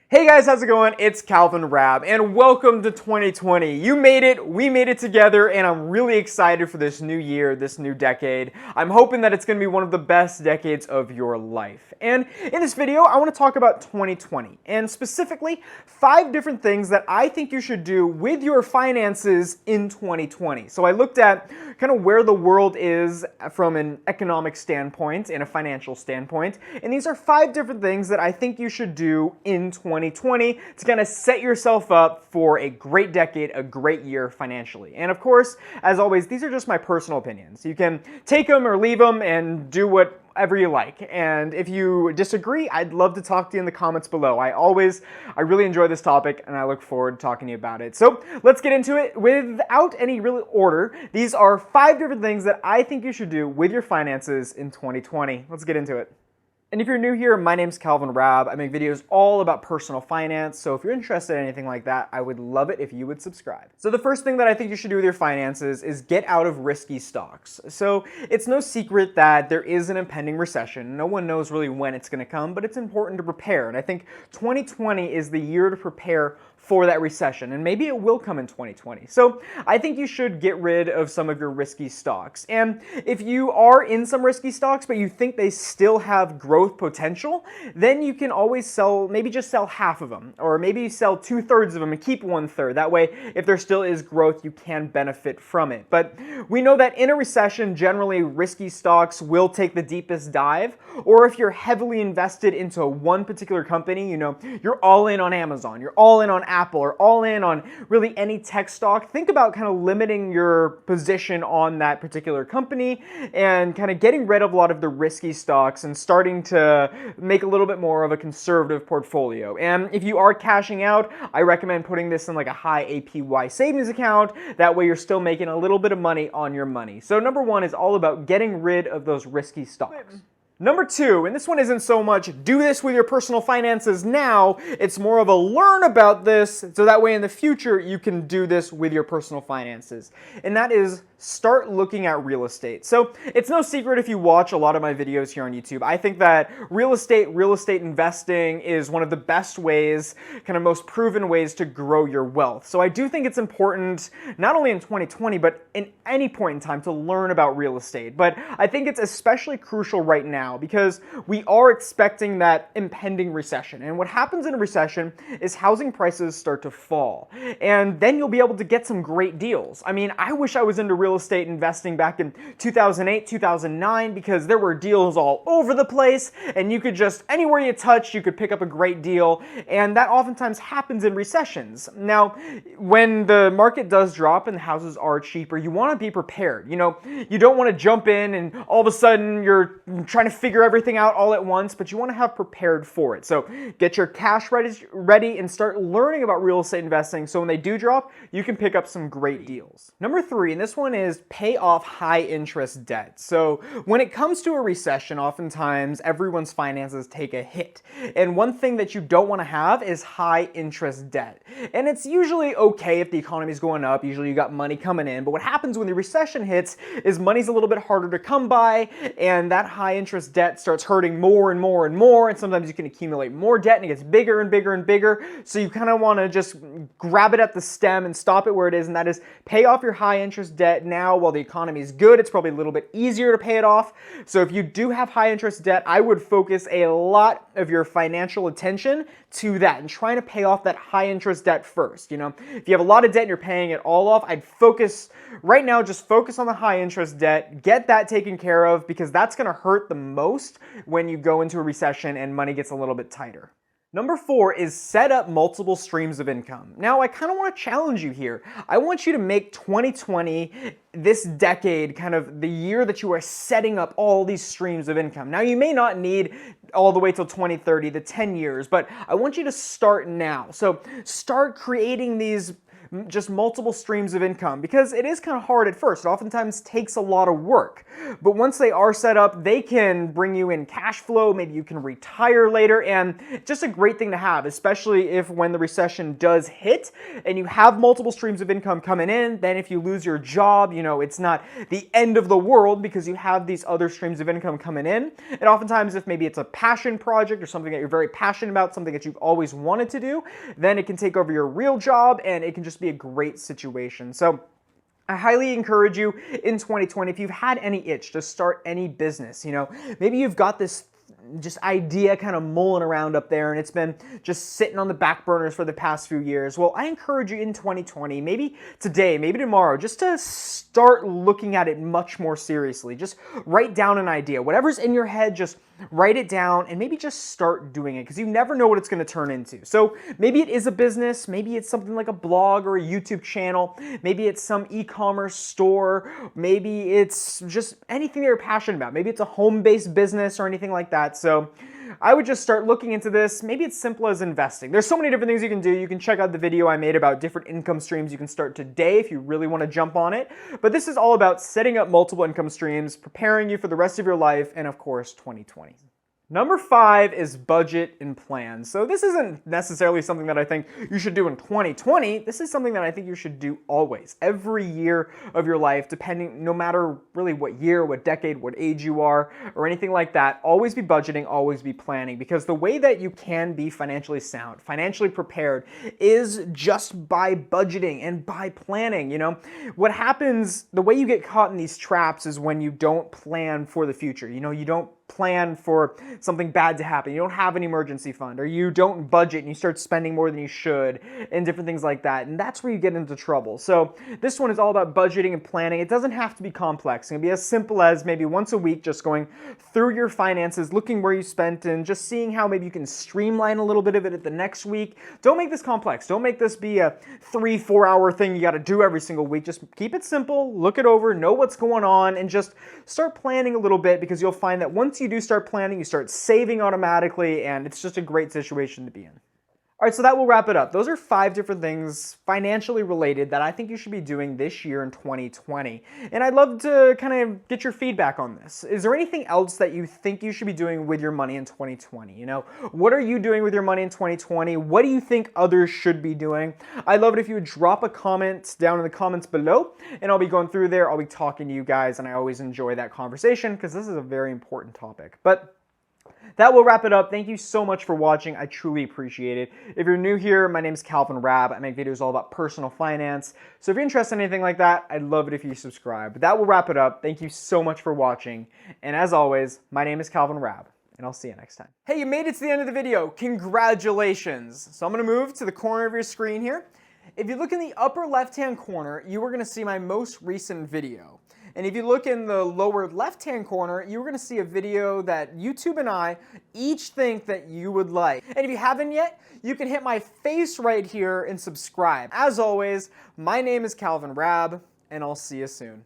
Hey guys, how's it going? It's Calvin Raab, and welcome to 2020. You made it, we made it together, and I'm really excited for this new year, this new decade. I'm hoping that it's going to be one of the best decades of your life. And in this video, I want to talk about 2020, and specifically, 5 different things that I think you should do with your finances in 2020. So I looked at kind of where the world is from an economic standpoint and a financial standpoint, and these are 5 different things that I think you should do in 2020 to kind of set yourself up for a great decade, a great year financially. And of course, as always, these are just my personal opinions. You can take them or leave them and do whatever you like. And if you disagree, I'd love to talk to you in the comments below. I really enjoy this topic and I look forward to talking to you about it. So let's get into it. Without any real order, these are 5 different things that I think you should do with your finances in 2020. Let's get into it. And if you're new here, my name's Calvin Raab. I make videos all about personal finance, so if you're interested in anything like that, I would love it if you would subscribe. So the first thing that I think you should do with your finances is get out of risky stocks. So it's no secret that there is an impending recession. No one knows really when it's going to come, but it's important to prepare. And I think 2020 is the year to prepare for that recession, and maybe it will come in 2020. So I think you should get rid of some of your risky stocks. And if you are in some risky stocks, but you think they still have growth potential, then you can always sell, maybe just sell half of them, or maybe sell 2/3 of them and keep 1/3. That way, if there still is growth, you can benefit from it. But we know that in a recession, generally risky stocks will take the deepest dive, or if you're heavily invested into one particular company, you're all in on Amazon, you're all in on Apple, or all in on really any tech stock, think about kind of limiting your position on that particular company and kind of getting rid of a lot of the risky stocks and starting to make a little bit more of a conservative portfolio. And if you are cashing out, I recommend putting this in like a high APY savings account. That way you're still making a little bit of money on your money. So number 1 is all about getting rid of those risky stocks. Number 2, and this one isn't so much do this with your personal finances now, it's more of a learn about this so that way in the future you can do this with your personal finances. And that is start looking at real estate. So it's no secret if you watch a lot of my videos here on YouTube, I think that real estate investing is one of the best ways, kind of most proven ways to grow your wealth. So I do think it's important, not only in 2020, but in any point in time to learn about real estate. But I think it's especially crucial right now because we are expecting that impending recession. And what happens in a recession is housing prices start to fall. And then you'll be able to get some great deals. I mean, I wish I was into real estate investing back in 2008, 2009, because there were deals all over the place, and you could just, anywhere you touch, you could pick up a great deal, and that oftentimes happens in recessions. Now, when the market does drop and the houses are cheaper, you want to be prepared. You don't want to jump in and all of a sudden you're trying to figure everything out all at once, but you want to have prepared for it. So get your cash ready and start learning about real estate investing so when they do drop, you can pick up some great deals. Number 3, and this one is pay off high interest debt. So when it comes to a recession, oftentimes everyone's finances take a hit. And one thing that you don't want to have is high interest debt. And it's usually okay if the economy's going up, usually you got money coming in, but what happens when the recession hits is money's a little bit harder to come by, and that high interest debt starts hurting more and more and more, and sometimes you can accumulate more debt and it gets bigger and bigger and bigger. So you kind of want to just grab it at the stem and stop it where it is, and that is pay off your high interest debt now while the economy is good. It's probably a little bit easier to pay it off. So if you do have high interest debt, I would focus a lot of your financial attention to that and trying to pay off that high interest debt first. If you have a lot of debt and you're paying it all off, I'd focus right now, just focus on the high interest debt, get that taken care of, because that's going to hurt the most when you go into a recession and money gets a little bit tighter. Number 4 is set up multiple streams of income. Now, I kind of want to challenge you here. I want you to make 2020, this decade, kind of the year that you are setting up all these streams of income. Now, you may not need all the way till 2030, the 10 years, but I want you to start now. So start creating these just multiple streams of income, because it is kind of hard at first. It oftentimes takes a lot of work. But once they are set up, they can bring you in cash flow. Maybe you can retire later, and just a great thing to have, especially if when the recession does hit and you have multiple streams of income coming in. Then if you lose your job, it's not the end of the world because you have these other streams of income coming in. And oftentimes, if maybe it's a passion project or something that you're very passionate about, something that you've always wanted to do, then it can take over your real job and it can just be a great situation. So I highly encourage you in 2020, if you've had any itch to start any business, maybe you've got this just idea kind of mulling around up there and it's been just sitting on the back burners for the past few years. Well, I encourage you in 2020, maybe today, maybe tomorrow, just to start looking at it much more seriously. Just write down an idea. Whatever's in your head, just write it down and maybe just start doing it, because you never know what it's going to turn into. So maybe it is a business, maybe it's something like a blog or a YouTube channel, maybe it's some e-commerce store, maybe it's just anything that you're passionate about. Maybe it's a home-based business or anything like that. So I would just start looking into this. Maybe it's simple as investing. There's so many different things you can do. You can check out the video I made about different income streams you can start today if you really want to jump on it. But this is all about setting up multiple income streams, preparing you for the rest of your life, and of course, 2020. Number 5 is budget and plan. So this isn't necessarily something that I think you should do in 2020. This is something that I think you should do always, every year of your life, depending, no matter really what year, what decade, what age you are, or anything like that. Always be budgeting, always be planning, because the way that you can be financially sound, financially prepared, is just by budgeting and by planning. What happens, the way you get caught in these traps is when you don't plan for the future. You don't plan for something bad to happen. You don't have an emergency fund, or you don't budget and you start spending more than you should, and different things like that. And that's where you get into trouble. So this one is all about budgeting and planning. It doesn't have to be complex. It can be as simple as maybe once a week just going through your finances, looking where you spent, and just seeing how maybe you can streamline a little bit of it at the next week. Don't make this complex. Don't make this be a 3-4 hour thing you got to do every single week. Just keep it simple, look it over, know what's going on, and just start planning a little bit, because you'll find that once you do start planning, you start saving automatically, and it's just a great situation to be in. All right, so that will wrap it up. Those are 5 different things financially related that I think you should be doing this year in 2020. And I'd love to kind of get your feedback on this. Is there anything else that you think you should be doing with your money in 2020? What are you doing with your money in 2020? What do you think others should be doing? I'd love it if you would drop a comment down in the comments below, and I'll be going through there. I'll be talking to you guys, and I always enjoy that conversation because this is a very important topic. But that will wrap it up. Thank you so much for watching. I truly appreciate it. If you're new here, my name is Calvin Raab. I make videos all about personal finance. So if you're interested in anything like that, I'd love it if you subscribe. But that will wrap it up. Thank you so much for watching. And as always, my name is Calvin Raab, and I'll see you next time. Hey, you made it to the end of the video. Congratulations. So I'm going to move to the corner of your screen here. If you look in the upper left-hand corner, you are going to see my most recent video. And if you look in the lower left-hand corner, you're going to see a video that YouTube and I each think that you would like. And if you haven't yet, you can hit my face right here and subscribe. As always, my name is Calvin Raab, and I'll see you soon.